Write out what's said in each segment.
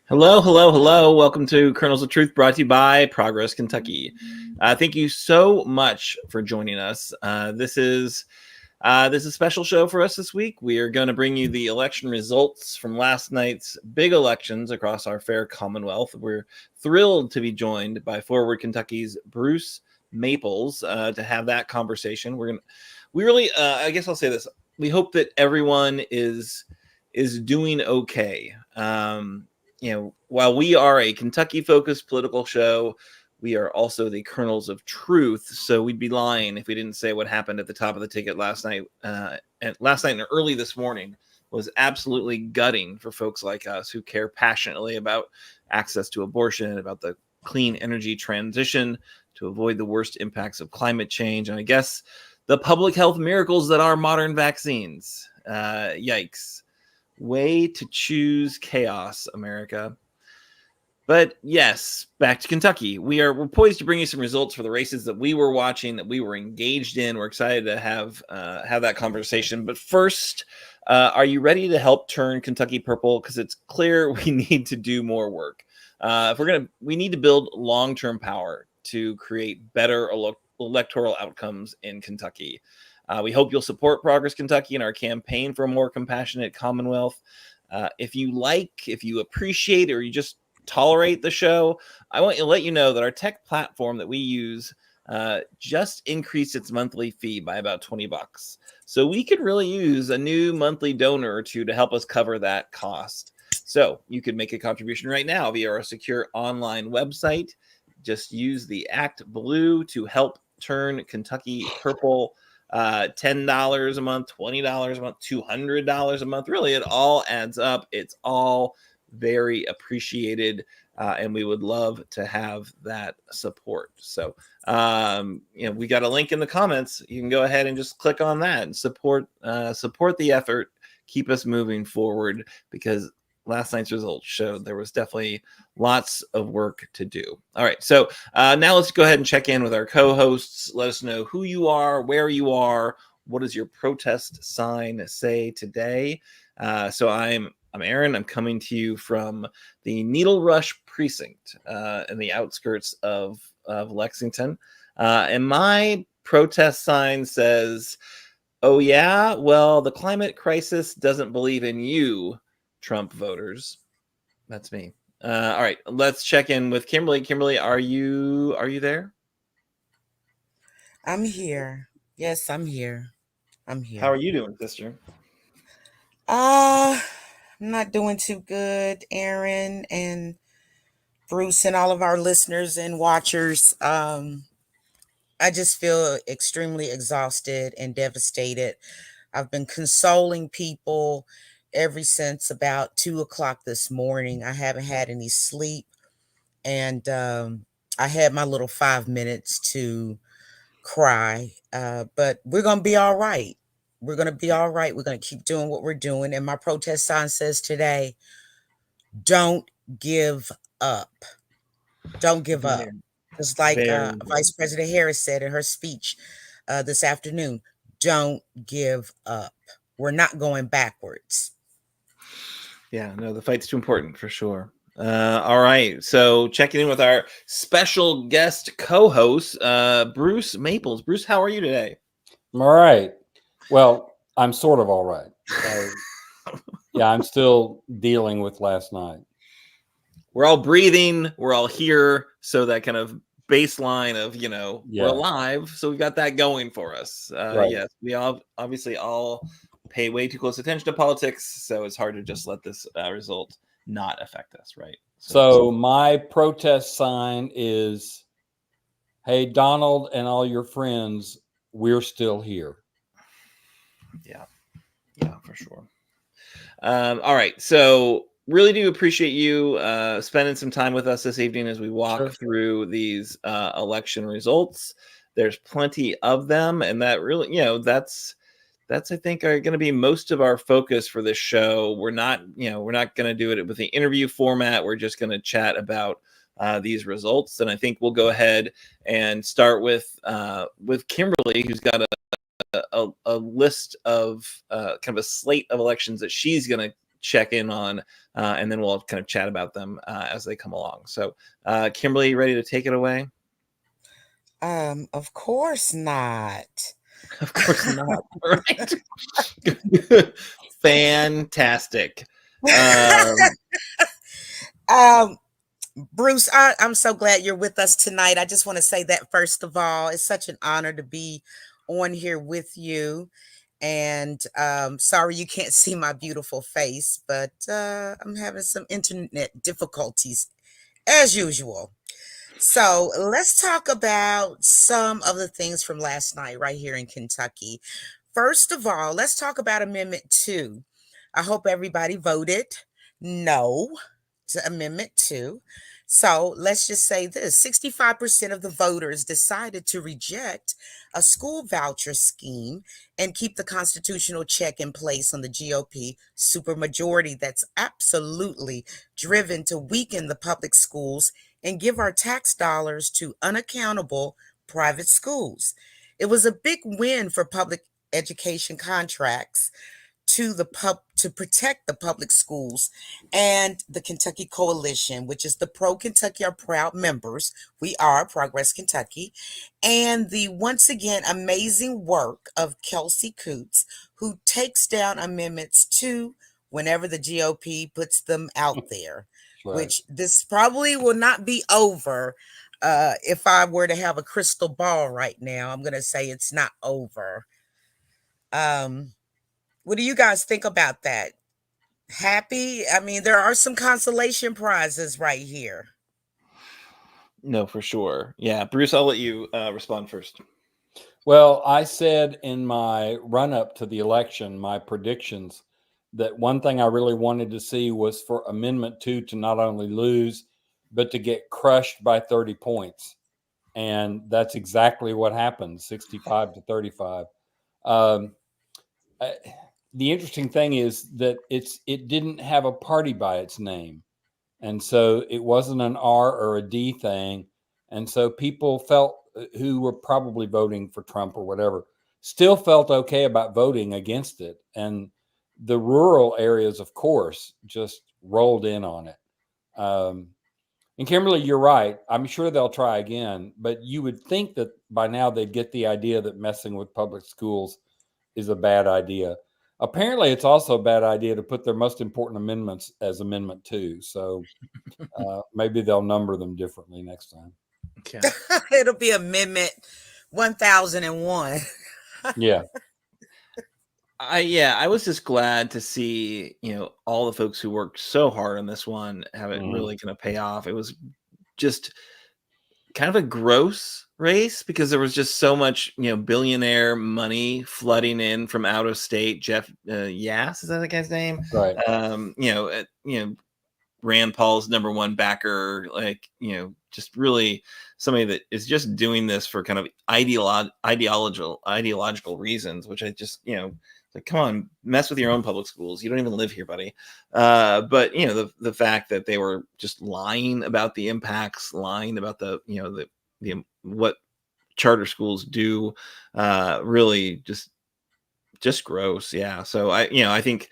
Hello, hello, hello. Welcome to Kernels of Truth, brought to you by Progress Kentucky. Thank you so much for joining us. This is a special show for us this week. We are going to bring you the election results from last night's big elections across our fair Commonwealth. We're thrilled to be joined by Forward Kentucky's Bruce Maples to have that conversation. I guess I'll say this. We hope that everyone is doing okay. While we are a Kentucky-focused political show, we are also the kernels of truth. So we'd be lying if we didn't say what happened at the top of the ticket last night. And early this morning was absolutely gutting for folks like us who care passionately about access to abortion, about the clean energy transition, to avoid the worst impacts of climate change, and I guess the public health miracles that are modern vaccines. Yikes. Way to choose chaos, America. But yes, back to Kentucky. We're poised to bring you some results for the races that we were watching, that we were engaged in. We're excited to have that conversation. But first, are you ready to help turn Kentucky purple? Because it's clear we need to do more work. We need to build long-term power to create better electoral outcomes in Kentucky. We hope you'll support Progress Kentucky in our campaign for a more compassionate Commonwealth. If you appreciate, or you just tolerate the show, I want to let you know that our tech platform that we use just increased its monthly fee by about $20. So we could really use a new monthly donor or two to help us cover that cost. So you could make a contribution right now via our secure online website. Just use the Act Blue to help turn Kentucky purple. $10 a month, $20 a month, $200 a month. Really, it all adds up. It's all very appreciated, and we would love to have that support. So, we got a link in the comments. You can go ahead and just click on that and support the effort. Keep us moving forward, because last night's results showed there was definitely lots of work to do. All right, so now let's go ahead and check in with our co-hosts. Let us know who you are, where you are, what does your protest sign say today. So I'm Aaron. I'm coming to you from the Needle Rush precinct in the outskirts of Lexington. And my protest sign says, "Oh yeah, well, the climate crisis doesn't believe in you, Trump voters." That's me. All right, let's check in with Kimberly. Kimberly, are you there? I'm here. Yes, I'm here. How are you doing, sister? I'm not doing too good, Aaron and Bruce and all of our listeners and watchers. I just feel extremely exhausted and devastated. I've been consoling people ever since about 2 o'clock this morning. I haven't had any sleep, and I had my little 5 minutes to cry. But we're going to be all right. We're going to be all right. We're going to keep doing what we're doing. And my protest sign says today, don't give up. Don't give up. Just like Vice President Harris said in her speech this afternoon, don't give up. We're not going backwards. Yeah, no, the fight's too important for sure. All right, so checking in with our special guest co-host, Bruce Maples. Bruce, how are you today? I'm all right. Well, I'm sort of all right. Yeah, I'm still dealing with last night. We're all breathing. We're all here. So that kind of baseline of, we're alive. So we've got that going for us. Right. Yes, we obviously all pay way too close attention to politics. So it's hard to just let this result not affect us, right? So my protest sign is, hey, Donald and all your friends, we're still here. Yeah, for sure. All right. So really do appreciate you spending some time with us this evening as we walk through these election results. There's plenty of them, and that really, that's I think are going to be most of our focus for this show. We're not going to do it with the interview format. We're just going to chat about these results, and I think we'll go ahead and start with Kimberly, who's got a list of kind of a slate of elections that she's going to check in on, and then we'll kind of chat about them as they come along. So, Kimberly, you ready to take it away? Of course not. Of course not. Right. Fantastic. Um, um, Bruce, I'm so glad you're with us tonight. I just want to say that first of all, it's such an honor to be on here with you. And sorry you can't see my beautiful face, but I'm having some internet difficulties as usual. So let's talk about some of the things from last night right here in Kentucky. First of all, let's talk about Amendment 2. I hope everybody voted no to Amendment 2. So let's just say this 65% of the voters decided to reject a school voucher scheme and keep the constitutional check in place on the GOP supermajority that's absolutely driven to weaken the public schools and give our tax dollars to unaccountable private schools. It was a big win for public education contracts to protect the public schools and the Kentucky Coalition, which is the Pro Kentucky Are Proud members. We are Progress Kentucky, and the once again amazing work of Kelsey Coots, who takes down amendments 2 whenever the GOP puts them out there. Right. Which this probably will not be over. If I were to have a crystal ball right now, I'm going to say it's not over. What do you guys think about that? Happy? I mean, there are some consolation prizes right here. no, for sure. Yeah, Bruce, I'll let you respond first. Well, I said in my run up to the election, my predictions, that one thing I really wanted to see was for Amendment 2 to not only lose, but to get crushed by 30 points. And that's exactly what happened, 65 to 35. The interesting thing is that it didn't have a party by its name. And so it wasn't an R or a D thing. And so people felt, who were probably voting for Trump or whatever, still felt okay about voting against it. And the rural areas, of course, just rolled in on it. And Kimberly, you're right. I'm sure they'll try again, but you would think that by now they'd get the idea that messing with public schools is a bad idea. Apparently, it's also a bad idea to put their most important amendments as Amendment 2. So maybe they'll number them differently next time. Okay. It'll be Amendment 1001. Yeah. I was just glad to see, all the folks who worked so hard on this one have it really kind of pay off. It was just kind of a gross race because there was just so much, billionaire money flooding in from out of state. Jeff Yass, is that the guy's name? Right. Rand Paul's number one backer, just really somebody that is just doing this for kind of ideological reasons, which I just, like, come on, mess with your own public schools. You don't even live here, buddy. But the fact that they were just lying about the impacts, lying about the what charter schools do, really just gross. Yeah. So I think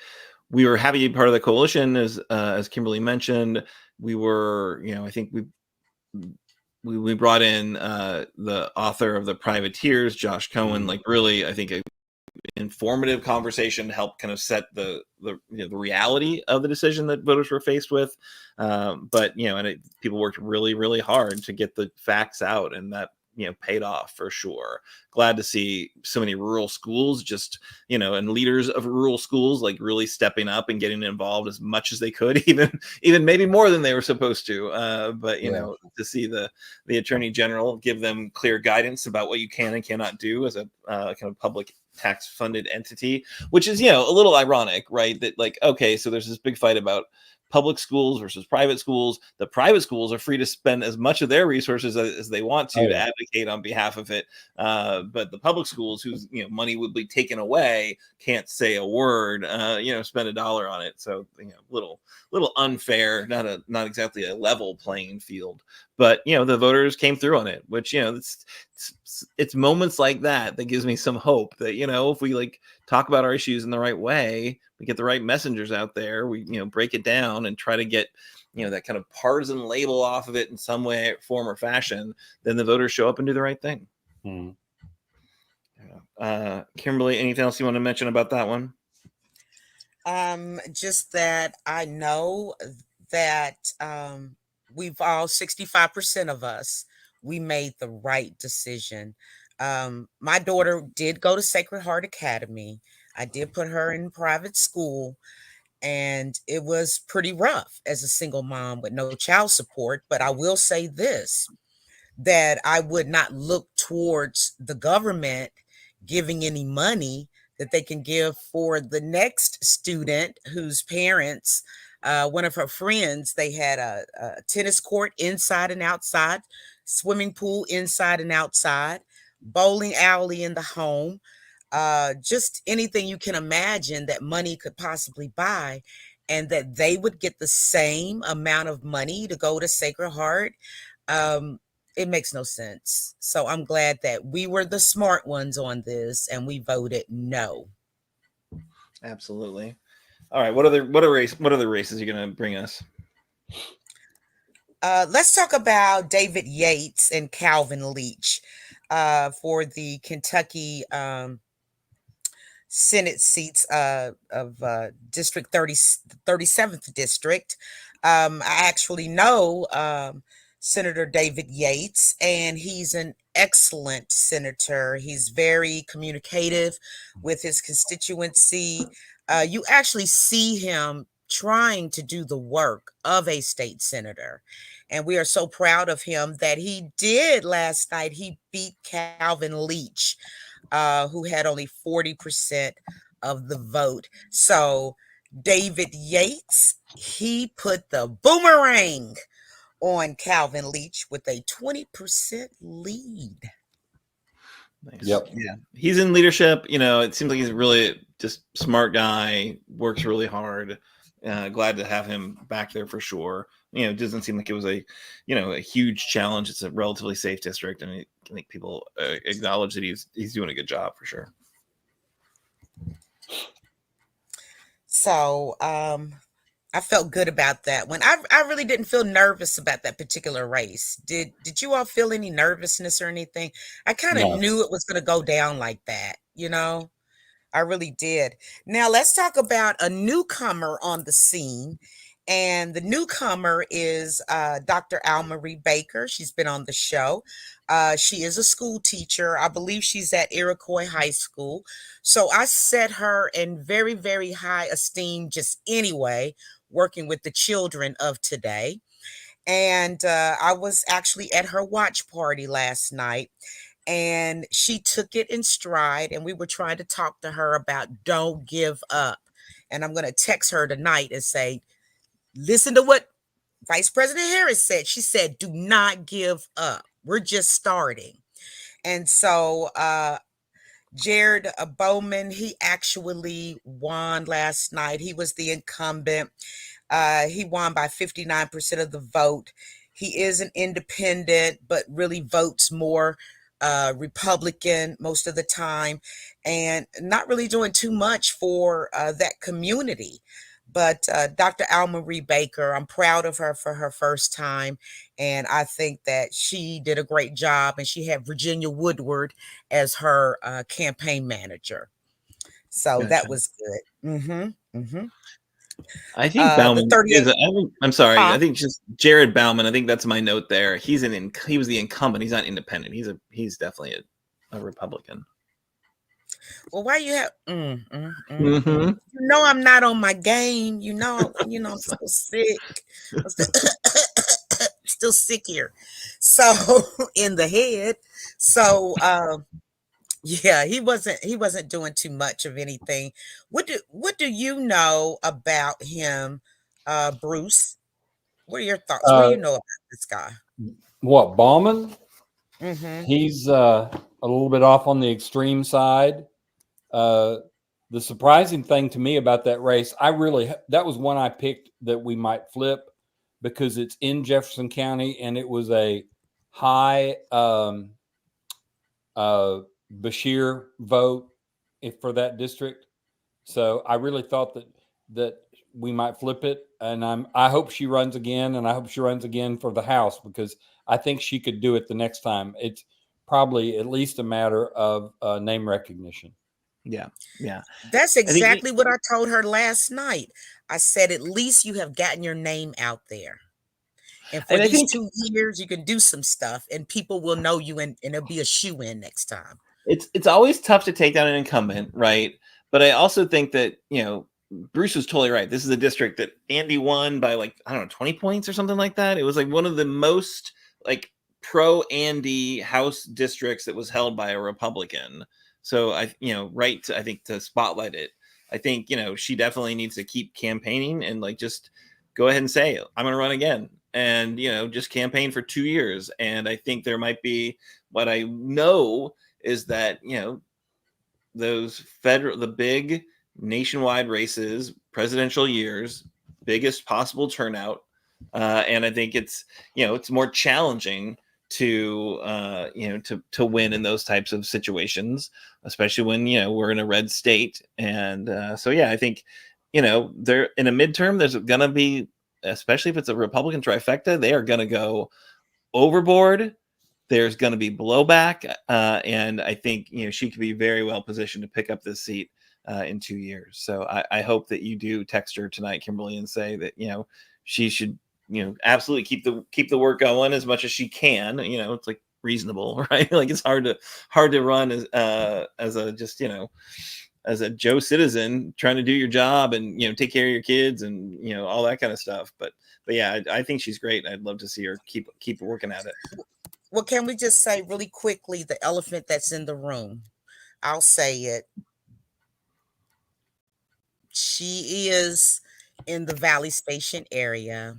we were happy to be part of the coalition, as Kimberly mentioned. We were, I think we brought in the author of The Privateers, Josh Cohen, like really, I think, a informative conversation to help kind of set the reality of the decision that voters were faced with. But people worked really, really hard to get the facts out, and that paid off for sure. Glad to see so many rural schools just, and leaders of rural schools like really stepping up and getting involved as much as they could, even maybe more than they were supposed to. But to see the Attorney General give them clear guidance about what you can and cannot do as a kind of public tax funded entity, which is, a little ironic, right? That like, okay, so there's this big fight about public schools versus private schools. The private schools are free to spend as much of their resources as they want to advocate on behalf of it. But the public schools, whose money would be taken away, can't say a word, spend $1 on it. So little unfair, not exactly a level playing field. But the voters came through on it, which it's moments like that that gives me some hope that, you know, if we like talk about our issues in the right way, we get the right messengers out there, we, you know, break it down and try to get, you know, that kind of partisan label off of it in some way, form, or fashion, then the voters show up and do the right thing. Kimberly, anything else you want to mention about that one? Just that I know that we've all 65% of us, we made the right decision. My daughter did go to Sacred Heart Academy. I did put her in private school, and it was pretty rough as a single mom with no child support. But I will say this, that I would not look towards the government giving any money that they can give for the next student whose parents, one of her friends, they had a tennis court inside and outside, swimming pool inside and outside, bowling alley in the home, just anything you can imagine that money could possibly buy, and that they would get the same amount of money to go to Sacred Heart. It makes no sense. So I'm glad that we were the smart ones on this and we voted no. Absolutely. All right. What other races are you going to bring us? Let's talk about David Yates and Calvin Leach for the Kentucky Senate seats of District 37th District. I actually know Senator David Yates, and he's an excellent senator. He's very communicative with his constituency. You actually see him trying to do the work of a state senator. And we are so proud of him that he did last night. He beat Calvin Leach, who had only 40% of the vote. So David Yates, he put the boomerang on Calvin Leach with a 20% lead. Nice. Yep. Yeah. He's in leadership. You know, it seems like he's really just smart guy, works really hard. Glad to have him back there for sure. You know, it doesn't seem like it was a huge challenge. It's a relatively safe district, and I think people acknowledge that he's doing a good job for sure. So I felt good about that one. I really didn't feel nervous about that particular race. Did you all feel any nervousness or anything? I kind of knew it was going to go down like that, you know? I really did. Now let's talk about a newcomer on the scene. And the newcomer is Dr. Al-Marie Baker. She's been on the show. She is a school teacher. I believe she's at Iroquois High School. So I set her in very, very high esteem just anyway, working with the children of today. And I was actually at her watch party last night, and she took it in stride, and we were trying to talk to her about don't give up. And I'm going to text her tonight and say, listen to what Vice President Harris said. She said, do not give up. We're just starting. And so Jared Bowman, he actually won last night. He was the incumbent. He won by 59% of the vote. He is an independent, but really votes more Republican most of the time, and not really doing too much for that community. But Dr. Al-Marie Baker, I'm proud of her for her first time, and I think that she did a great job, and she had Virginia Woodward as her campaign manager. So Gotcha. that was good. I think Bauman is. I'm sorry. Huh? I think just Jared Bauman. I think that's my note there. He was the incumbent. He's not independent. He's definitely a Republican. Well, why you have? You know, I'm not on my game. You know, I'm still sick. I'm still sick here. So in the head. So yeah, he wasn't doing too much of anything. What do you know about him, Bruce? What are your thoughts? What do you know about this guy? What, Bauman? Mm-hmm. He's a little bit off on the extreme side. The surprising thing to me about that race, that was one I picked that we might flip because it's in Jefferson County and it was a high Bashir vote for that district. So I really thought that we might flip it, and I hope she runs again, and I hope she runs again for the House, because I think she could do it the next time. It's probably at least a matter of name recognition. Yeah. That's I think exactly what I told her last night. I said, at least you have gotten your name out there. And for and I these think 2 years, you can do some stuff and people will know you, and it'll be a shoe in next time. it's always tough to take down an incumbent, right? But I also think that, Bruce was totally right. This is a district that Andy won by, like, I don't know, 20 points or something like that. It was like one of the most, like, pro Andy House districts that was held by a Republican. So I think to spotlight it. I think, she definitely needs to keep campaigning and, like, just go ahead and say, I'm going to run again, and, just campaign for 2 years. And I think there might be, what I know is that, the big nationwide races, presidential years, biggest possible turnout. And I think it's more challenging to win in those types of situations, especially when, we're in a red state. And so, yeah, I think, there in a midterm, there's going to be, especially if it's a Republican trifecta, they are going to go overboard. There's going to be blowback, and I think she could be very well positioned to pick up this seat in 2 years. So I hope that you do text her tonight, Kimberly, and say that she should absolutely keep the work going as much as she can. It's like reasonable, right? Like, it's hard to run as a just as a Joe citizen trying to do your job and take care of your kids and all that kind of stuff. But yeah, I think she's great. I'd love to see her keep working at it. Well, can we just say really quickly the elephant that's in the room? I'll say it. She is in the Valley Station area,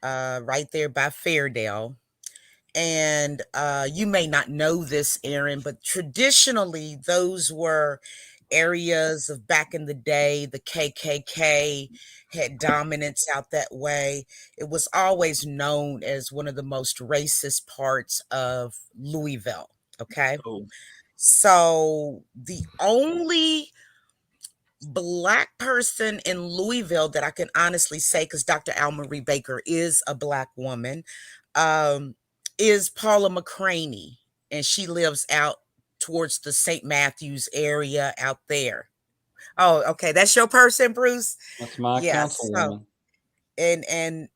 right there by Fairdale. And you may not know this, Aaron, but traditionally those were areas of back in the day. The KKK had dominance out that way. It was always known as one of the most racist parts of Louisville. Okay. Oh, So the only Black person in Louisville that I can honestly say, because Dr. Al Marie Baker is a Black woman, um, is Paula McCraney, and she lives out towards the St. Matthews area out there. Oh, okay, that's your person, Bruce. That's my Yes. councilwoman. And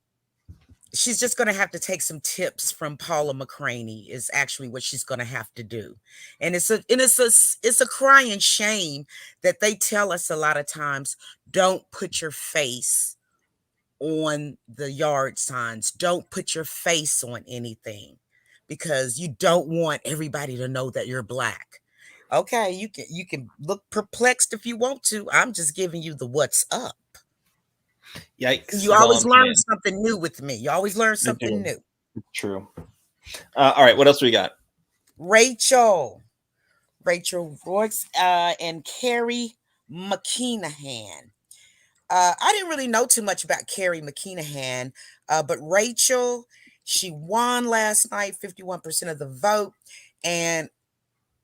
she's just going to have to take some tips from Paula McCraney is actually what she's going to have to do. And it's a crying shame that they tell us a lot of times, don't put your face on the yard signs. Don't put your face on anything because you don't want everybody to know that you're Black. Okay, you can look perplexed if you want to. I'm just giving you the what's up. yikes! You is all always I'm learn saying. something new with me. You always learn something new. True. All right, what else we got? Rachel Royce, and Carrie McKenahan. I didn't really know too much about Carrie McKenahan, but Rachel, she won last night, 51% of the vote, and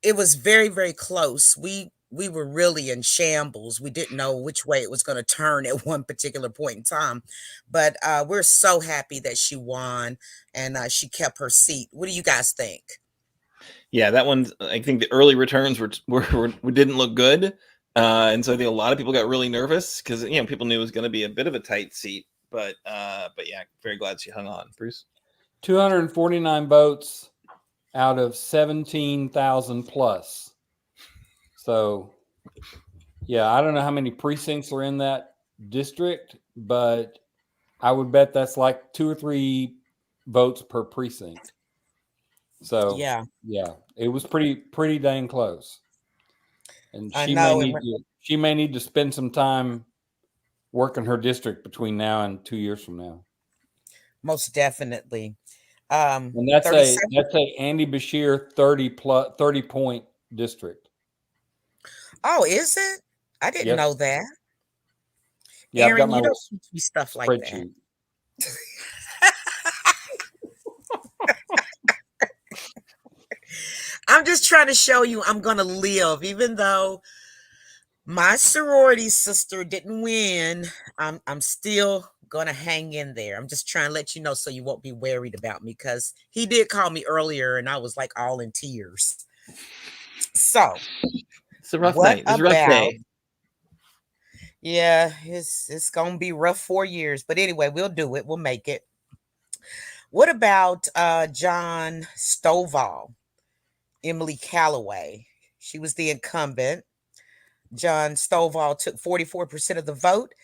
it was very, very close. We were really in shambles. We didn't know which way it was going to turn at one particular point in time, but we're so happy that she won and she kept her seat. What do you guys think? Yeah, that one. I think the early returns didn't look good, and so I think a lot of people got really nervous because people knew it was going to be a bit of a tight seat. But yeah, very glad she hung on, Bruce. 249 votes out of 17,000 plus. So, yeah, I don't know how many precincts are in that district, but I would bet that's like 2 or 3 votes per precinct. So, yeah, it was pretty dang close. And she may need to spend some time working her district between now and 2 years from now. Most definitely. And that's a Andy Bashir 30 point district. Oh, is it? I didn't know that. Yeah, Aaron, I've got my you don't teach me stuff like that. just trying to show you I'm going to live, even though my sorority sister didn't win. I'm still going to hang in there. I'm just trying to let you know so you won't be worried about me, because he did call me earlier and I was like all in tears. So It's a rough what night. It's a rough about? day. Yeah, it's gonna be rough 4 years, but anyway, we'll do it. We'll make it. What about John Stovall, Emily Calloway? She was the incumbent. John Stovall took 44% of the vote.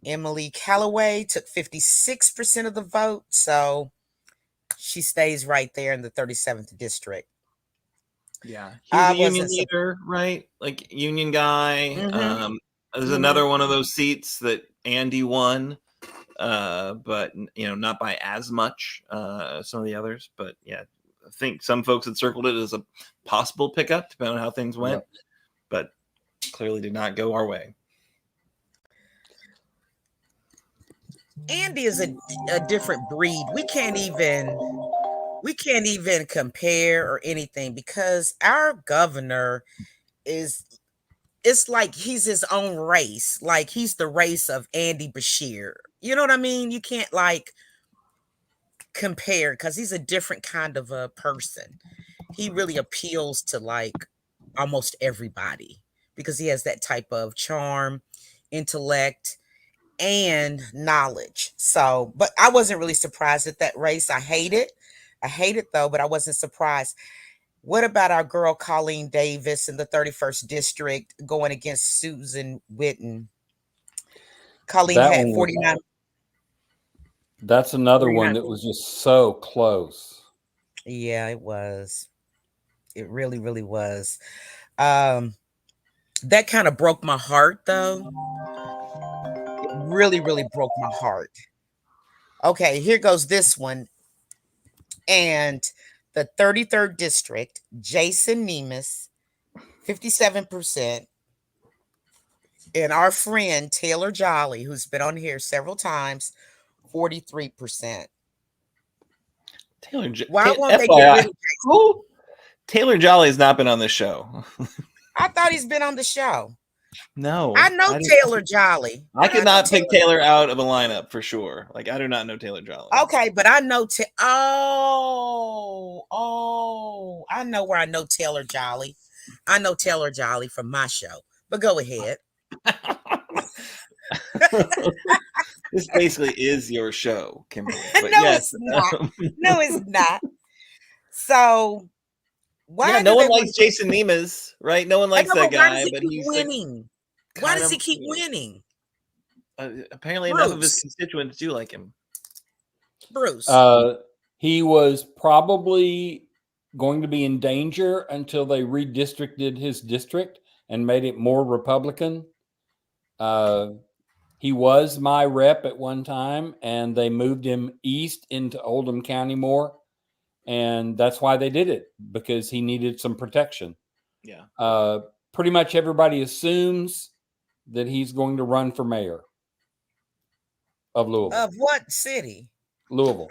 Emily Calloway took 56% of the vote. So she stays right there in the 37th district. Yeah, he was I a union wasn't. leader, right? Like union guy. Mhm. There's Mhm. another one of those seats that Andy won, but not by as much as some of the others. But yeah, I think some folks had circled it as a possible pickup, depending on how things went, Yep. but clearly did not go our way. Andy is a different breed. We can't even compare or anything, because our governor is, it's like he's his own race. Like he's the race of Andy Bashir. You know what I mean? You can't like compare, because he's a different kind of a person. He really appeals to like almost everybody, because he has that type of charm, intellect, and knowledge. So, but I wasn't really surprised at that race. I hate it. Though, but I wasn't surprised. What about our girl Colleen Davis in the 31st district going against Susan Witten? Colleen That had one was 49. That's another one 49. that was just so close. Yeah, it was. It really, really was. Um, that kind of broke my heart, though. It really, really broke my heart. Okay, here goes this one. And the 33rd district, Jason Nemes, 57%. And our friend Taylor Jolly, who's been on here several times, 43%. Why won't they get rid FYI, of Jason? Taylor Jolly has not been on this show. I thought he's been on the show. No, I know Taylor Jolly. I could not pick Taylor out of a lineup for sure. Like I do not know Taylor Jolly. Okay, but I know I know where I know Taylor Jolly. I know Taylor Jolly from my show. But go ahead. This basically is your show, Kimberly. But No, yes. it's not. No, it's not. So why no one likes want Jason Nemes, right? No one likes that guy, why does he but keep he's winning? Why does he keep winning? Apparently Bruce. enough of his constituents do like him. Bruce. He was probably going to be in danger until they redistricted his district and made it more Republican. He was my rep at one time, and they moved him east into Oldham County more. And that's why they did it, because he needed some protection. Yeah. Pretty much everybody assumes that he's going to run for mayor of Louisville. Of what city? Louisville.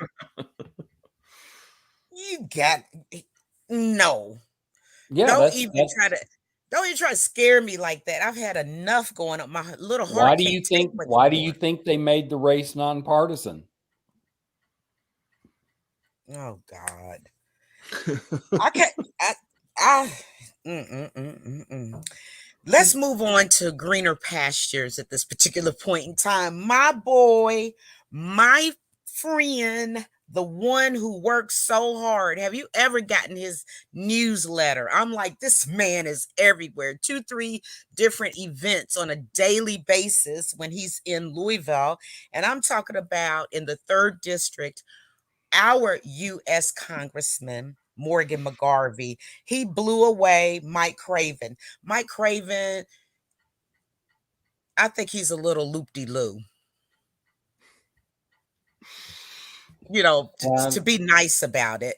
You got no. Yeah, don't even try to scare me like that. I've had enough going up. My little heart. Why do you think they made the race nonpartisan? Oh God. I can't. Let's move on to greener pastures at this particular point in time. My boy, my friend, the one who works so hard. Have you ever gotten his newsletter? I'm like, this man is everywhere. 2-3 different events on a daily basis when he's in Louisville. And I'm talking about in the 3rd district, our U.S. Congressman, Morgan McGarvey. He blew away Mike Craven. Mike Craven, I think he's a little loop-de-loo. To be nice about it.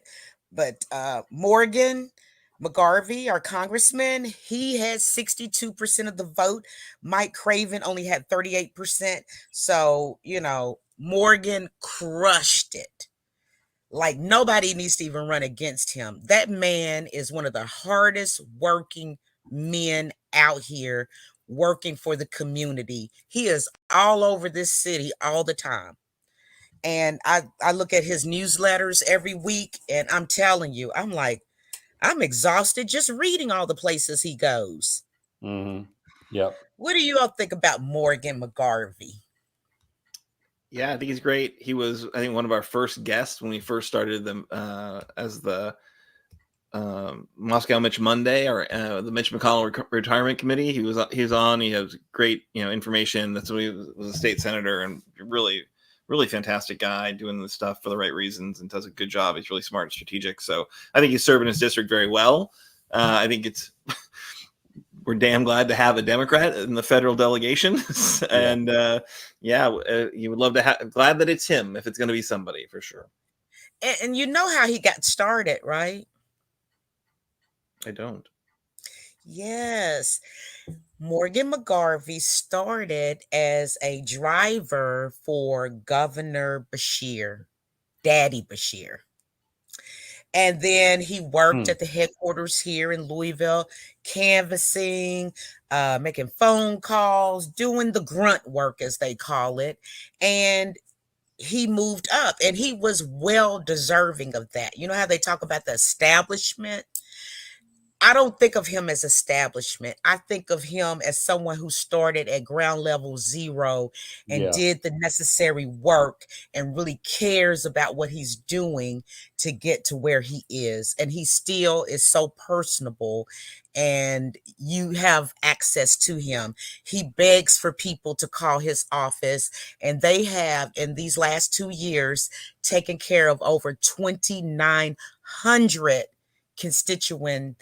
But Morgan McGarvey, our congressman, he had 62% of the vote. Mike Craven only had 38%. So, Morgan crushed it. Like nobody needs to even run against him. That man is one of the hardest working men out here working for the community. He is all over this city all the time. And I look at his newsletters every week, and I'm telling you, I'm like, I'm exhausted just reading all the places he goes. Mm-hmm. Yep. What do you all think about Morgan McGarvey? Yeah, I think he's great. He was, I think, one of our first guests when we first started them as the Moscow Mitch Monday, or the Mitch McConnell Retirement Committee. He was on. He has great information. That's when he was a state senator, and really fantastic guy doing the stuff for the right reasons and does a good job. He's really smart and strategic. So I think he's serving his district very well. I think we're damn glad to have a Democrat in the federal delegation. And you would love to have, glad that it's him if it's going to be somebody for sure. And you know how he got started, right? I don't. Yes. Morgan McGarvey started as a driver for Governor Beshear, Daddy Beshear. And then he worked at the headquarters here in Louisville, canvassing, making phone calls, doing the grunt work, as they call it. And he moved up, and he was well deserving of that. You know how they talk about the establishment? I don't think of him as establishment. I think of him as someone who started at ground level zero and did the necessary work and really cares about what he's doing to get to where he is. And he still is so personable, and you have access to him. He begs for people to call his office, and they have, in these last 2 years, taken care of over 2,900 constituent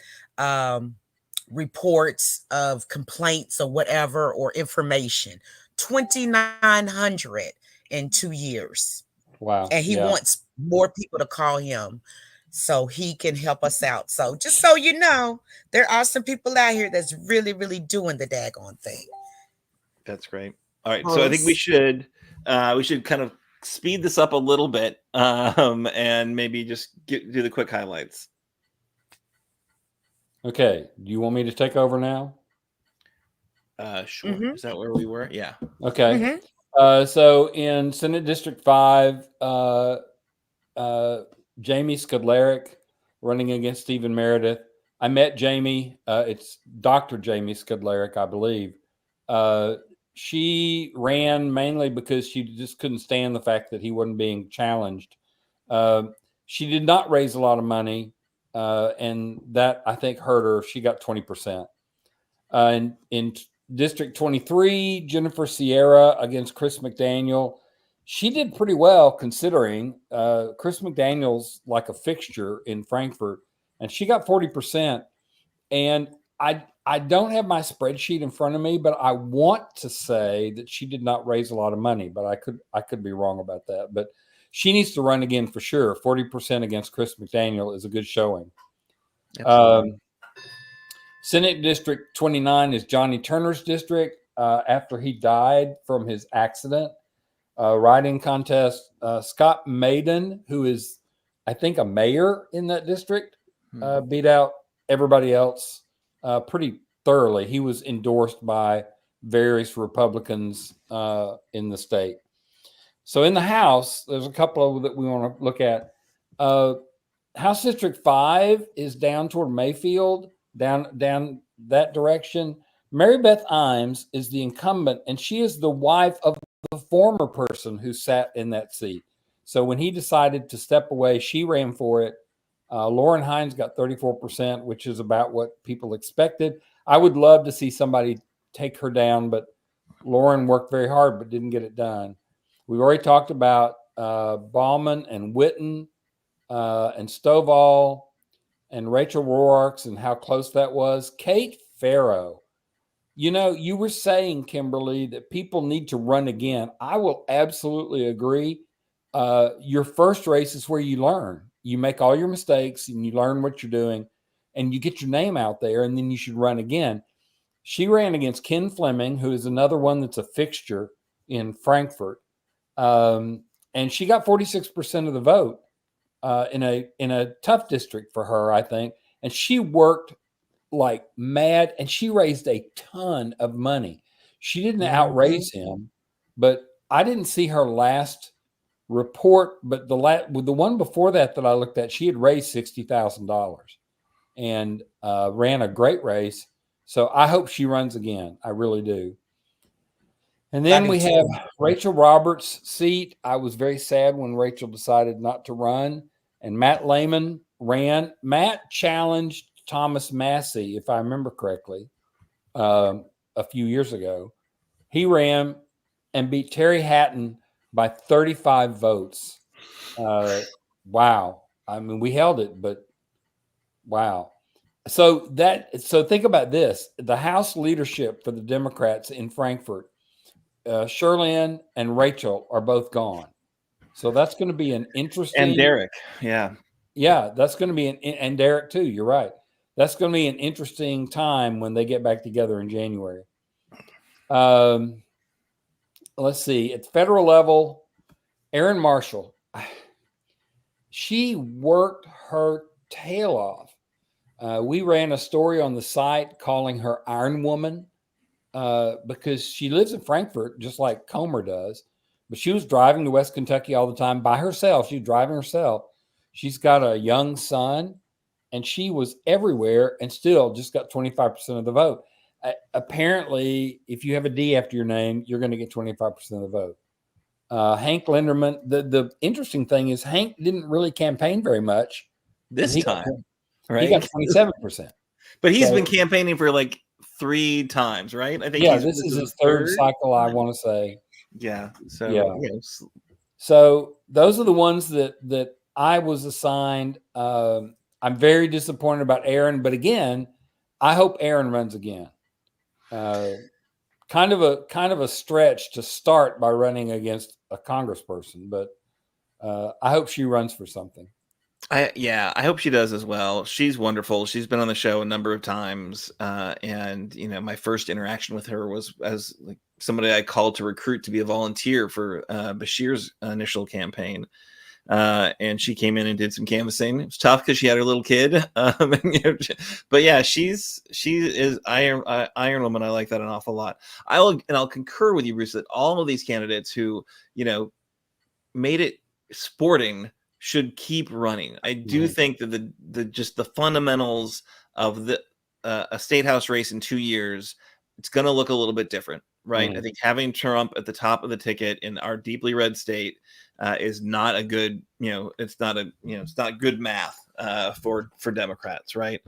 reports of complaints or whatever, or information. 2,900 in 2 years. Wow. And he wants more people to call him so he can help us out. So just so you know, there are some people out here that's really, really doing the daggone thing. That's great. All right. So I think we should kind of speed this up a little bit and maybe just do the quick highlights. Okay. Do you want me to take over now? Sure. Mm-hmm. Is that where we were? Yeah. Okay. Mm-hmm. So in Senate District 5, Jamie Skudlaric running against Stephen Meredith. I met Jamie. It's Dr. Jamie Skudlaric, I believe. She ran mainly because she just couldn't stand the fact that he wasn't being challenged. She did not raise a lot of money. And that, I think, hurt her. She got 20%. And in District 23, Jennifer Sierra against Chris McDaniel. She did pretty well considering Chris McDaniel's like a fixture in Frankfort, and she got 40%. And I don't have my spreadsheet in front of me, but I want to say that she did not raise a lot of money, but I could be wrong about that. But she needs to run again for sure. 40% against Chris McDaniel is a good showing. Senate District 29 is Johnny Turner's district after he died from his accident. Writing contest, Scott Maiden, who is, I think, a mayor in that district, beat out everybody else pretty thoroughly. He was endorsed by various Republicans in the state. So in the House, there's a couple of that we want to look at. House District 5 is down toward Mayfield, down that direction. Mary Beth Imes is the incumbent, and she is the wife of the former person who sat in that seat. So when he decided to step away, she ran for it. Lauren Hines got 34%, which is about what people expected. I would love to see somebody take her down, but Lauren worked very hard but didn't get it done. We've already talked about Bauman and Witten and Stovall and Rachel Roarks and how close that was. Kate Farrow. You know, you were saying, Kimberly, that people need to run again. I will absolutely agree. Your first race is where you learn. You make all your mistakes and you learn what you're doing and you get your name out there, and then you should run again. She ran against Ken Fleming, who is another one that's a fixture in Frankfort. And she got 46% of the vote. in a tough district for her, I think. And she worked like mad, and she raised a ton of money. She didn't outraise him, but I didn't see her last report. But the one before that I looked at, she had raised $60,000 and ran a great race. So I hope she runs again. I really do. And then we have Rachel Roberts' seat. I was very sad when Rachel decided not to run, and Matt Lehman ran. Matt challenged Thomas Massey, if I remember correctly, a few years ago. He ran and beat Terry Hatton by 35 votes. Wow. I mean, we held it, but wow. So think about this. The House leadership for the Democrats in Frankfurt, Shirley and Rachel are both gone. So that's going to be an interesting. And Derek. Yeah. Yeah, that's going to be and Derek too. You're right. That's going to be an interesting time when they get back together in January. Let's see. At federal level, Erin Marshall, she worked her tail off. We ran a story on the site calling her Iron Woman because she lives in Frankfurt, just like Comer does. But she was driving to West Kentucky all the time by herself. She was driving herself. She's got a young son, and she was everywhere and still just got 25% of the vote. Apparently, if you have a D after your name, you're going to get 25% of the vote. Hank Linderman, the interesting thing is Hank didn't really campaign very much. This time, right? He got 27%. But he's been campaigning for like 3 times, right? I think. Yeah, this is his third cycle, I want to say. Yeah. So yeah. So those are the ones that I was assigned. I'm very disappointed about Erin, but again, I hope Erin runs again. Kind of a stretch to start by running against a congressperson, but I hope she runs for something. I hope she does as well. She's wonderful. She's been on the show a number of times, and my first interaction with her was as like somebody I called to recruit to be a volunteer for Bashir's initial campaign. And she came in and did some canvassing. It was tough because she had her little kid. But yeah, she is Iron Woman. I like that an awful lot. I'll concur with you, Bruce, that all of these candidates who made it sporting should keep running. I do think that the fundamentals of a state house race in 2 years, it's going to look a little bit different, right? I think having Trump at the top of the ticket in our deeply red state is not a good, it's not good math for Democrats, right?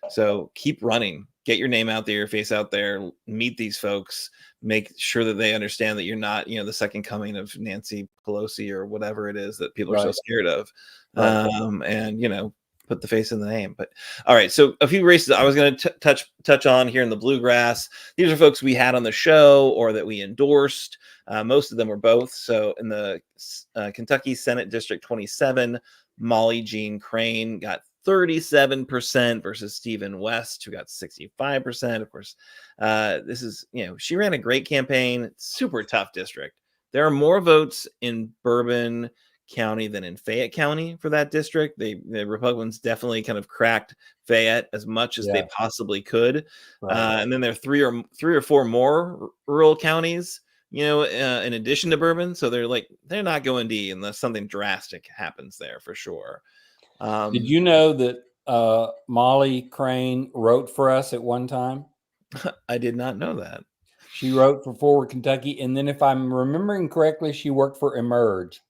So keep running, get your name out there, your face out there, meet these folks, make sure that they understand that you're not, the second coming of Nancy Pelosi or whatever it is that people are so scared of, and put the face in the name. But all right, so a few races I was going to touch on here in the bluegrass. These are folks we had on the show or that we endorsed. Most of them were both. So in the Kentucky Senate District 27, Molly Jean Crane got 37% versus Stephen West, who got 65%. Of course, this is, she ran a great campaign. Super tough district. There are more votes in Bourbon County than in Fayette County for that district. The Republicans definitely kind of cracked Fayette as much as they possibly could. And then there are three or four more rural counties, in addition to Bourbon. So they're not going D unless something drastic happens there for sure. Did you know that Molly Crane wrote for us at one time? I did not know that. She wrote for Forward Kentucky. And then if I'm remembering correctly, she worked for Emerge.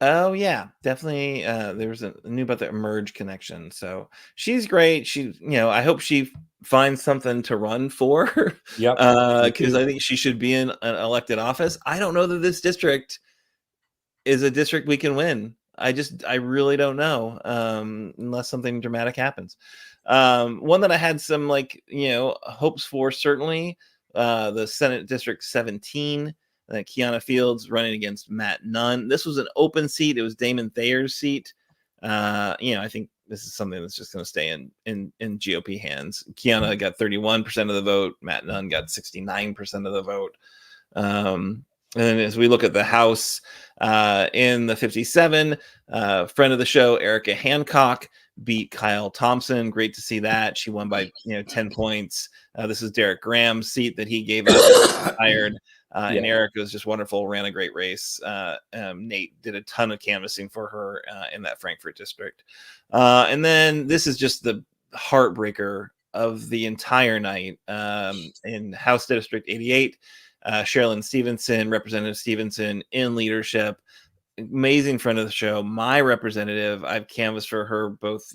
Oh yeah, definitely. There was knew about the Emerge connection. So she's great. She, I hope she finds something to run for. Yep. Because I think she should be in an elected office. I don't know that this district is a district we can win. I really don't know, unless something dramatic happens. One that I had some hopes for, certainly, the Senate District 17. Kiana Fields running against Matt Nunn. This was an open seat. It was Damon Thayer's seat. I think this is something that's just going to stay in GOP hands. Kiana got 31% of the vote. Matt Nunn got 69% of the vote. And then as we look at the House, In the 57, friend of the show, Erica Hancock beat Kyle Thompson. Great to see that. She won by 10 points. This is Derek Graham's seat that he gave up and retired. And Erica was just wonderful, ran a great race. Nate did a ton of canvassing for her in that Frankfurt district. And then this is just the heartbreaker of the entire night. In House District 88, Sherilyn Stevenson, Representative Stevenson in leadership, amazing friend of the show, my representative. I've canvassed for her both,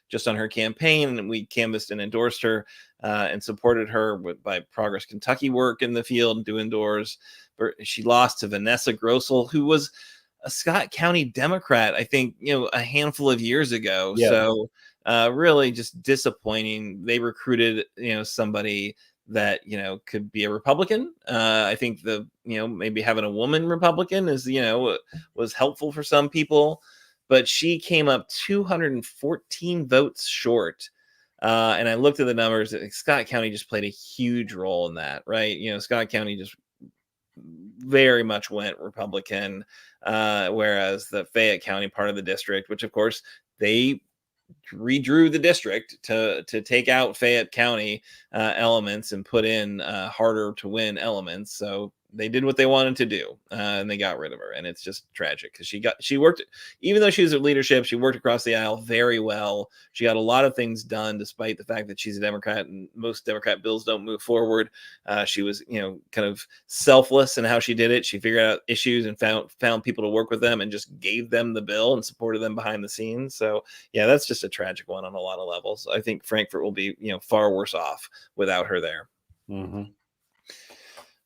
just on her campaign, and we canvassed and endorsed her and supported her by Progress Kentucky work in the field, doing doors. But she lost to Vanessa Grossel, who was a Scott County Democrat, I think, a handful of years ago. Yeah. So really just disappointing. They recruited, somebody that could be a Republican. I think maybe having a woman Republican is was helpful for some people, but she came up 214 votes short. And I looked at the numbers. Scott County just played a huge role in that, right? Scott County just very much went Republican, whereas the Fayette County part of the district, which of course they redrew the district to take out Fayette County elements and put in harder to win elements. So they did what they wanted to do, and they got rid of her. And it's just tragic because she worked, even though she was in leadership, she worked across the aisle very well. She got a lot of things done, despite the fact that she's a Democrat and most Democrat bills don't move forward. She was, kind of selfless in how she did it. She figured out issues and found people to work with them and just gave them the bill and supported them behind the scenes. So yeah, that's just a tragic one on a lot of levels. I think Frankfurt will be, far worse off without her there. Mm-hmm.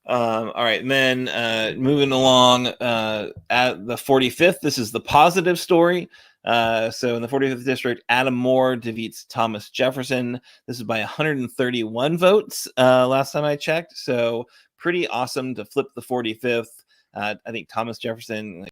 All right, and then moving along at the 45th, this is the positive story. So in the 45th district, Adam Moore defeats Thomas Jefferson. This is by 131 votes last time I checked. So pretty awesome to flip the 45th. I think Thomas Jefferson,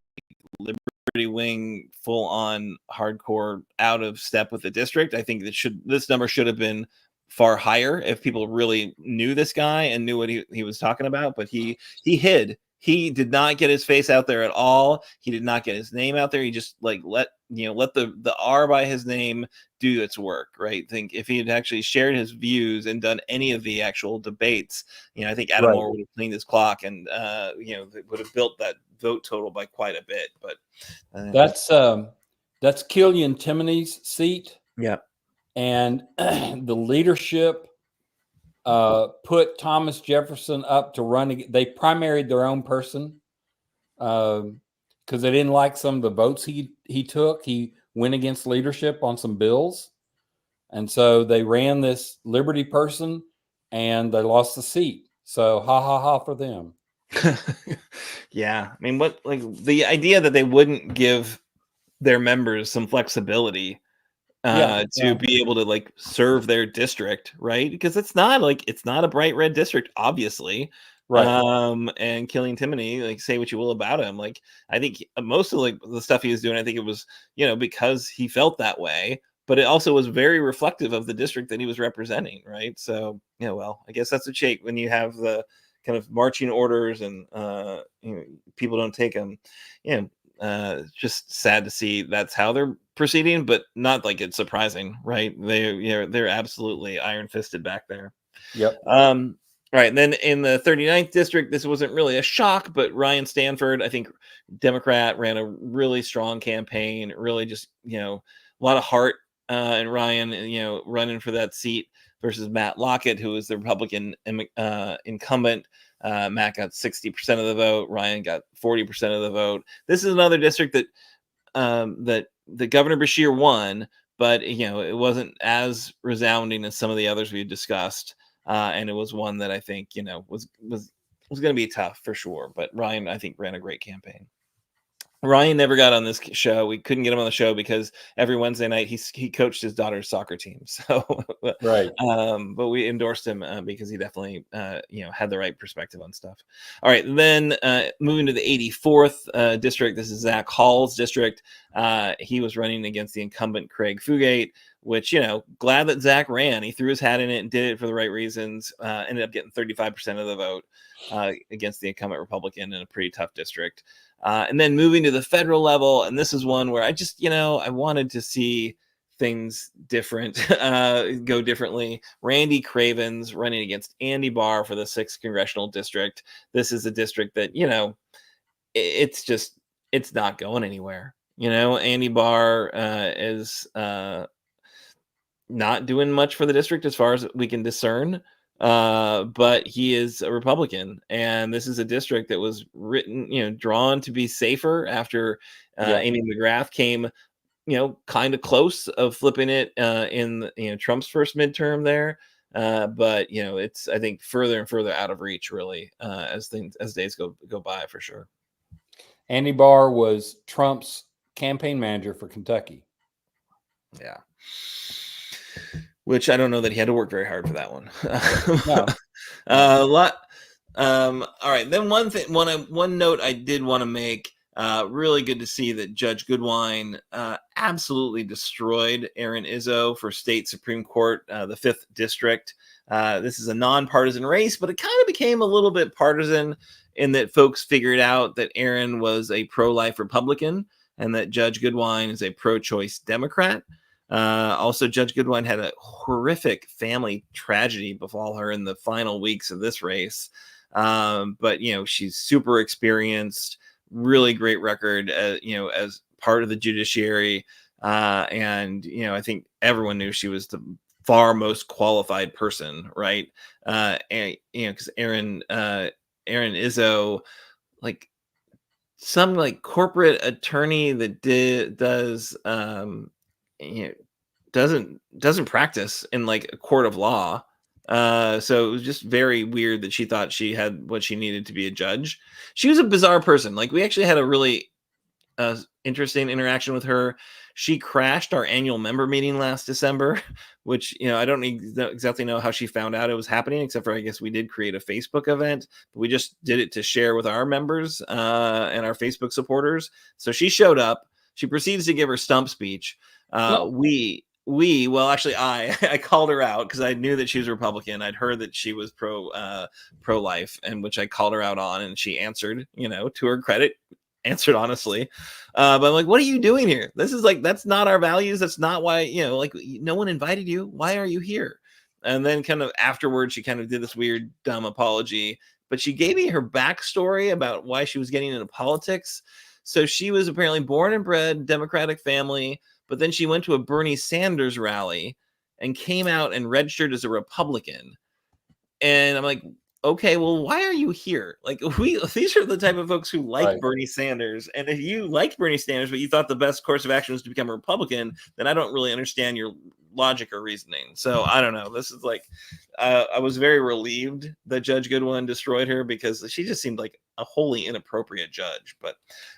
Liberty Wing, full on hardcore, out of step with the district. I think this number should have been far higher if people really knew this guy and knew what he was talking about, but he hid. He did not get his face out there at all. He did not get his name out there. He just let the R by his name do its work, right? I think if he had actually shared his views and done any of the actual debates, I think Adam Moore would have cleaned his clock and would have built that vote total by quite a bit. But that's Killian Timoney's seat. Yeah. And the leadership put Thomas Jefferson up to run. They primaried their own person because they didn't like some of the votes he took. He went against leadership on some bills. And so they ran this Liberty person and they lost the seat. So ha ha ha for them. Yeah. I mean, the idea that they wouldn't give their members some flexibility to be able to serve their district, right? Because it's not a bright red district, obviously. Right. And Killian Timoney, say what you will about him. I think most of the stuff he was doing, I think it was, because he felt that way, but it also was very reflective of the district that he was representing, right? So, well, I guess that's a shake when you have the kind of marching orders and people don't take them. Just sad to see that's how they're proceeding, but not it's surprising, right? They're absolutely iron-fisted back there. Yep. All right, and then in the 39th district, this wasn't really a shock, but Ryan Stanford, I think Democrat, ran a really strong campaign, really just a lot of heart in Ryan, running for that seat versus Matt Lockett, who was the Republican incumbent. Matt got 60% of the vote. Ryan got 40% of the vote. This is another district that Governor Beshear won, but it wasn't as resounding as some of the others we've discussed, and it was one that I think was going to be tough for sure. But Ryan, I think, ran a great campaign. Ryan never got on this show. We couldn't get him on the show because every Wednesday night he coached his daughter's soccer team. So right. But we endorsed him because he definitely had the right perspective on stuff. All right, then moving to the 84th district. This is Zach Hall's district. He was running against the incumbent Craig Fugate. which, glad that Zach ran. He threw his hat in it and did it for the right reasons. Ended up getting 35% of the vote against the incumbent Republican in a pretty tough district. And then moving to the federal level, and this is one where I just, I wanted to see things different, go differently. Randy Craven's running against Andy Barr for the 6th congressional district. This is a district that, it's not going anywhere. Andy Barr is not doing much for the district as far as we can discern. But he is a Republican, and this is a district that was drawn to be safer after Amy McGrath came, kind of close of flipping it in Trump's first midterm there. But it's, I think, further and further out of reach, really, as days go by, for sure. Andy Barr was Trump's campaign manager for Kentucky. Yeah. Which I don't know that he had to work very hard for that one. No. All right. Then one note I did want to make. Really good to see that Judge Goodwine absolutely destroyed Aaron Izzo for state Supreme Court, the 5th district. This is a nonpartisan race, but it kind of became a little bit partisan in that folks figured out that Aaron was a pro-life Republican and that Judge Goodwine is a pro-choice Democrat. Also, Judge Goodwine had a horrific family tragedy befall her in the final weeks of this race. But, she's super experienced, really great record, as part of the judiciary. And, I think everyone knew she was the far most qualified person, right? And, because Aaron Izzo, like some like corporate attorney that does, doesn't practice in like a court of law. So it was just very weird that she thought she had what she needed to be a judge. She was a bizarre person. Like, we actually had a really interesting interaction with her. She crashed our annual member meeting last December, which, I don't exactly know how she found out it was happening, except for, I guess, we did create a Facebook event, but we just did it to share with our members and our Facebook supporters. So she showed up. She proceeds to give her stump speech. Well, actually, I called her out because I knew that she was a Republican. I'd heard that she was pro-life, and which I called her out on, and she answered, to her credit, answered honestly. But I'm like, what are you doing here? This is like, that's not our values. That's not why, like, no one invited you. Why are you here? And then kind of afterwards, she kind of did this weird, dumb apology, but she gave me her backstory about why she was getting into politics. So she was apparently born and bred Democratic family, but then she went to a Bernie Sanders rally and came out and registered as a Republican. And I'm like, okay, well, why are you here? Like, these are the type of folks who like Right. Bernie Sanders. And if you liked Bernie Sanders, but you thought the best course of action was to become a Republican, then I don't really understand your logic or reasoning. So I don't know. This is like, I was very relieved that Judge Goodwin destroyed her because she just seemed like a wholly inappropriate judge. But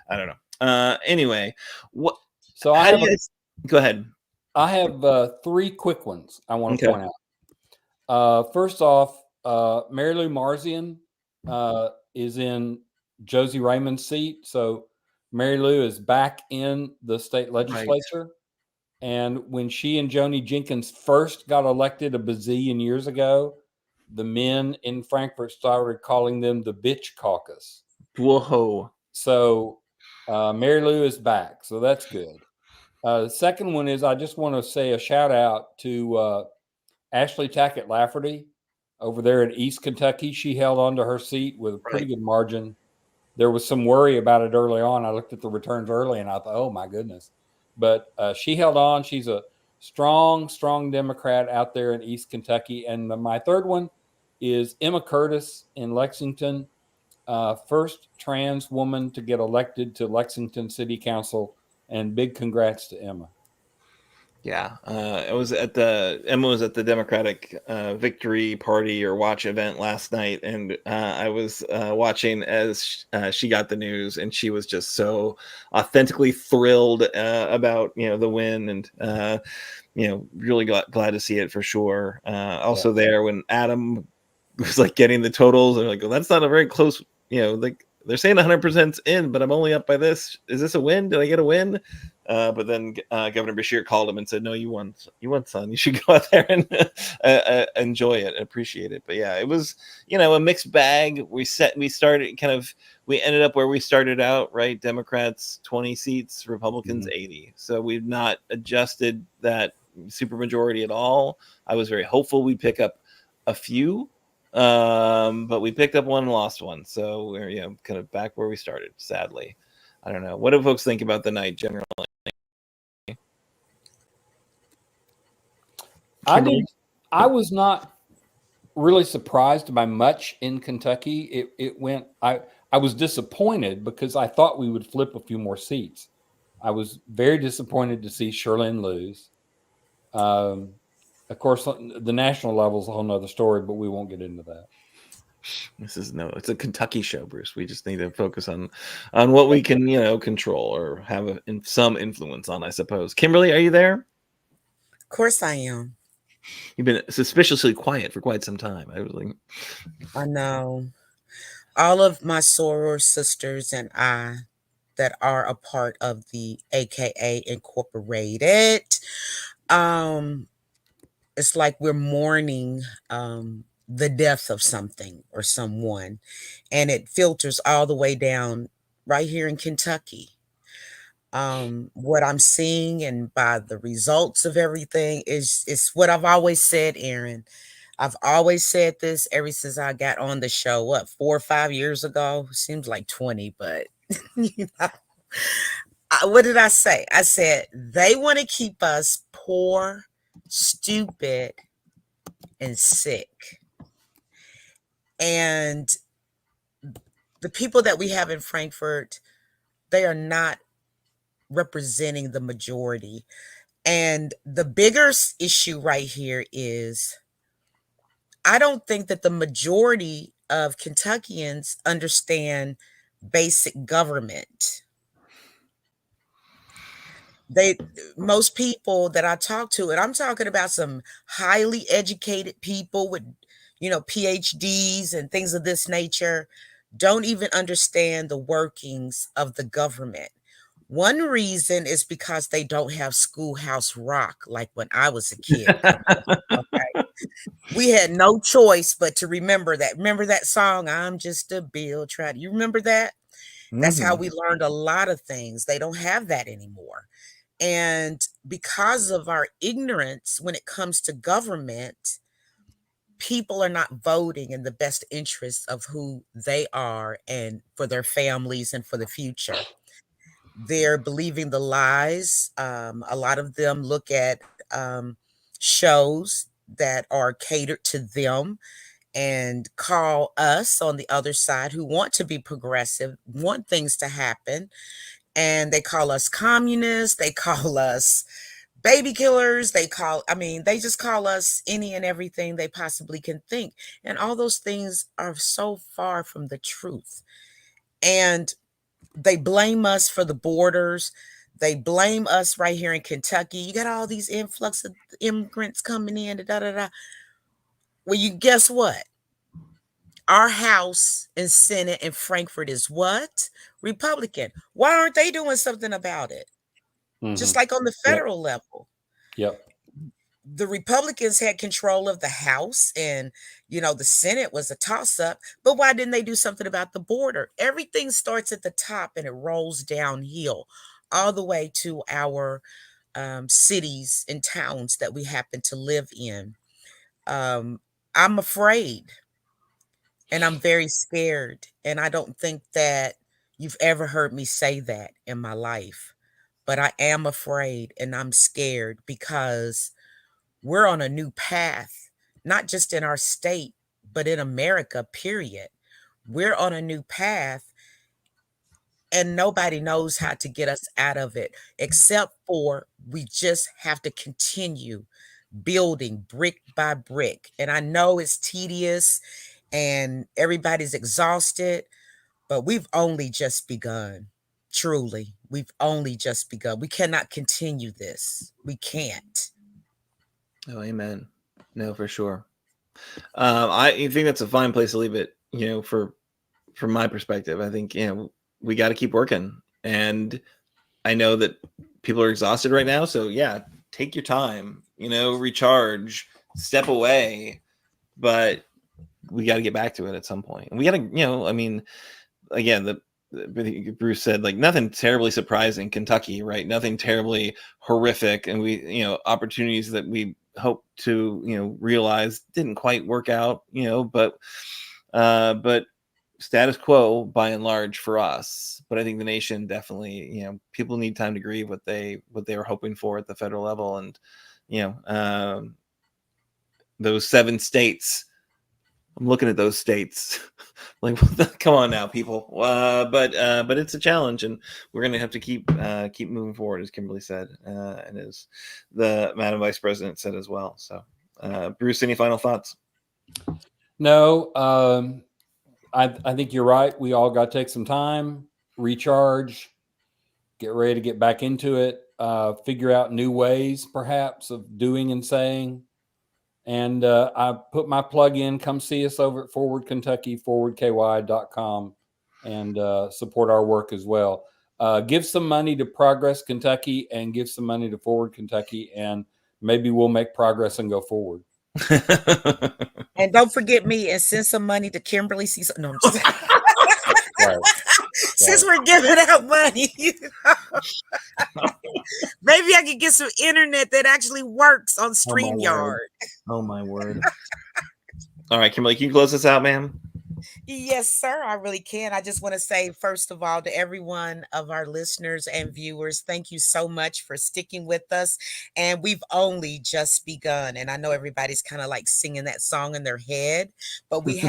I don't know. Anyway, what? So Go ahead. I have 3 quick ones I want to Okay. point out. First off, Mary Lou Marzian is in Josie Raymond's seat. So Mary Lou is back in the state legislature. Right. And when she and Joni Jenkins first got elected a bazillion years ago, the men in Frankfort started calling them the bitch caucus. Whoa. So Mary Lou is back. So that's good. The second one is I just want to say a shout out to Ashley Tackett Lafferty over there in East Kentucky. She held on to her seat with a pretty good margin. There was some worry about it early on. I looked at the returns early and I thought, oh my goodness. But she held on. She's a strong Democrat out there in East Kentucky. And my third one is Emma Curtis in Lexington, first trans woman to get elected to Lexington City Council. And big congrats to Emma. Yeah, Emma was at the Democratic Victory Party or Watch event last night, and I was watching as she got the news, and she was just so authentically thrilled about the win, and really glad to see it for sure. There when Adam was like getting the totals, and like, well, that's not a very close, like they're saying 100% in, but I'm only up by this. Is this a win? Did I get a win? But then Governor Beshear called him and said, "No, you won, son. You should go out there and enjoy it, and appreciate it." But yeah, it was, a mixed bag. We ended up where we started out, right? Democrats 20 seats, Republicans 80. So we've not adjusted that supermajority at all. I was very hopeful we'd pick up a few, but we picked up one and lost one. So we're kind of back where we started, sadly. I don't know. What do folks think about the night generally? I was not really surprised by much in Kentucky. I was disappointed because I thought we would flip a few more seats. I was very disappointed to see Sherlyn lose. Of course, the national level is a whole nother story, but we won't get into that. It's a Kentucky show, Bruce. We just need to focus on what we can, control or have some influence on, I suppose. Kimberly, are you there? Of course I am. You've been suspiciously quiet for quite some time. I know. All of my soror sisters and I that are a part of the AKA Incorporated, it's like we're mourning the death of something or someone, and it filters all the way down right here in Kentucky. What I'm seeing and by the results of everything is what I've always said, Aaron. I've always said this ever since I got on the show, 4 or 5 years ago? Seems like 20, but what did I say? I said, they want to keep us poor, stupid, and sick. And the people that we have in Frankfurt, they are not representing the majority. And the bigger issue right here is I don't think that the majority of Kentuckians understand basic government. Most people that I talk to, and I'm talking about some highly educated people with, PhDs and things of this nature, don't even understand the workings of the government. One reason is because they don't have Schoolhouse Rock like when I was a kid. Okay. We had no choice but to remember that. Remember that song, I'm Just a Bill Trout. You remember that? That's how we learned a lot of things. They don't have that anymore. And because of our ignorance when it comes to government, people are not voting in the best interests of who they are and for their families and for the future. They're believing the lies. A lot of them look at shows that are catered to them and call us on the other side who want to be progressive, want things to happen. And they call us communists. They call us baby killers. They just call us any and everything they possibly can think. And all those things are so far from the truth. And they blame us for the borders. They blame us right here in Kentucky. You got all these influx of immigrants coming in. Da, da, da. Well, you guess what? Our House and Senate in Frankfurt is what? Republican. Why aren't they doing something about it? Just like on the federal level. Yep. The Republicans had control of the House and, the Senate was a toss-up. But why didn't they do something about the border? Everything starts at the top and it rolls downhill all the way to our cities and towns that we happen to live in. I'm afraid and I'm very scared. And I don't think that you've ever heard me say that in my life. But I am afraid and I'm scared because we're on a new path, not just in our state, but in America, period. We're on a new path and nobody knows how to get us out of it, except for we just have to continue building brick by brick. And I know it's tedious and everybody's exhausted, but we've only just begun. Truly, we've only just begun. We cannot continue this. We can't. Oh, amen. No, for sure. I think that's a fine place to leave it, for from my perspective. I think, we got to keep working. And I know that people are exhausted right now. So yeah, take your time, recharge, step away, but we got to get back to it at some point. And we got to, again, Bruce said, like, nothing terribly surprising, Kentucky, right? Nothing terribly horrific. And we, opportunities that we hope to, realize didn't quite work out, but status quo by and large for us. But I think the nation definitely, people need time to grieve what they were hoping for at the federal level. And, those 7 states, I'm looking at those states like, come on now, people. But it's a challenge, and we're going to have to keep moving forward, as Kimberly said, and as the Madam Vice President said as well. So, Bruce, any final thoughts? No, I think you're right. We all got to take some time, recharge, get ready to get back into it, figure out new ways, perhaps, of doing and saying. And I put my plug in. Come see us over at Forward Kentucky, forwardky.com, and support our work as well. Give some money to Progress Kentucky and give some money to Forward Kentucky, and maybe we'll make progress and go forward. And don't forget me, and send some money to Kimberly. No, I'm just Right. Since we're giving out money, maybe I can get some internet that actually works on StreamYard. Oh my word. All right, Kimberly, can you close this out, ma'am? Yes, sir. I really can. I just want to say, first of all, to every one of our listeners and viewers, thank you so much for sticking with us. And we've only just begun. And I know everybody's kind of like singing that song in their head, but we've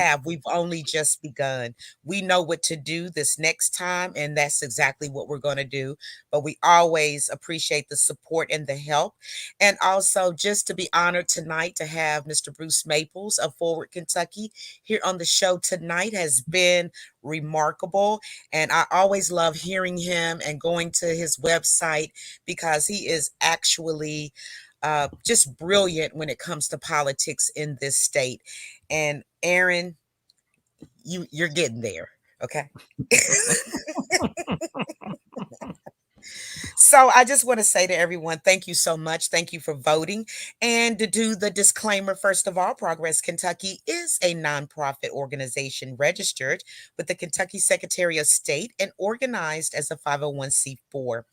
only just begun. We know what to do this next time, and that's exactly what we're going to do. But we always appreciate the support and the help. And also, just to be honored tonight to have Mr. Bruce Maples of Forward Kentucky here on the show tonight has been remarkable. And I always love hearing him and going to his website, because he is actually just brilliant when it comes to politics in this state. And Aaron, you're getting there. Okay. So I just want to say to everyone, thank you so much. Thank you for voting. And to do the disclaimer, first of all, Progress Kentucky is a nonprofit organization registered with the Kentucky Secretary of State and organized as a 501c4.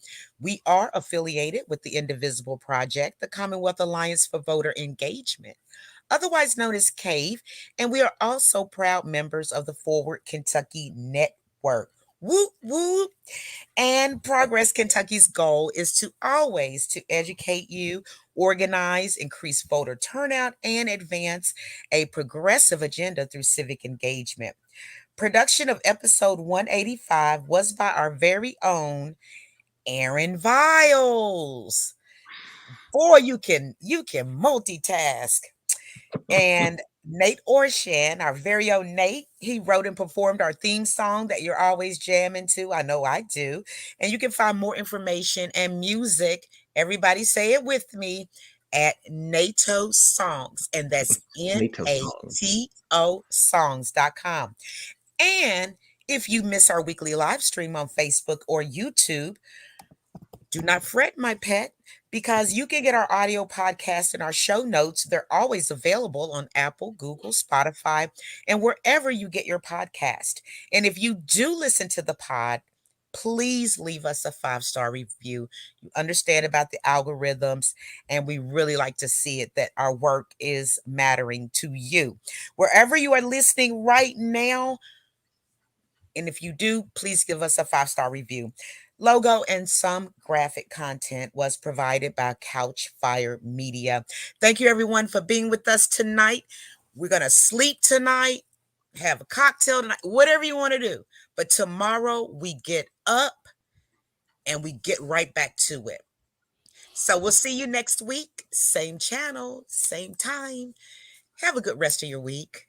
We are affiliated with the Indivisible Project, the Commonwealth Alliance for Voter Engagement, otherwise known as CAVE, and we are also proud members of the Forward Kentucky Network. Whoop, whoop. And Progress Kentucky's goal is to always to educate you, organize, increase voter turnout, and advance a progressive agenda through civic engagement. Production of episode 185 was by our very own Aaron Viles. Boy, you can multitask. And Nate Orshan, our very own Nate, he wrote and performed our theme song that you're always jamming to. I know I do. And you can find more information and music, everybody say it with me, at NATO Songs. And that's NATO songs.com. And if you miss our weekly live stream on Facebook or YouTube, do not fret, my pet, because you can get our audio podcast and our show notes. They're always available on Apple, Google, Spotify, and wherever you get your podcast. And if you do listen to the pod, please leave us a 5-star review. You understand about the algorithms, and we really like to see it that our work is mattering to you. Wherever you are listening right now, and if you do, please give us a 5-star review. Logo and some graphic content was provided by Couchfire Media. Thank you, everyone, for being with us tonight. We're going to sleep tonight, have a cocktail tonight, whatever you want to do. But tomorrow we get up and we get right back to it. So we'll see you next week. Same channel, same time. Have a good rest of your week.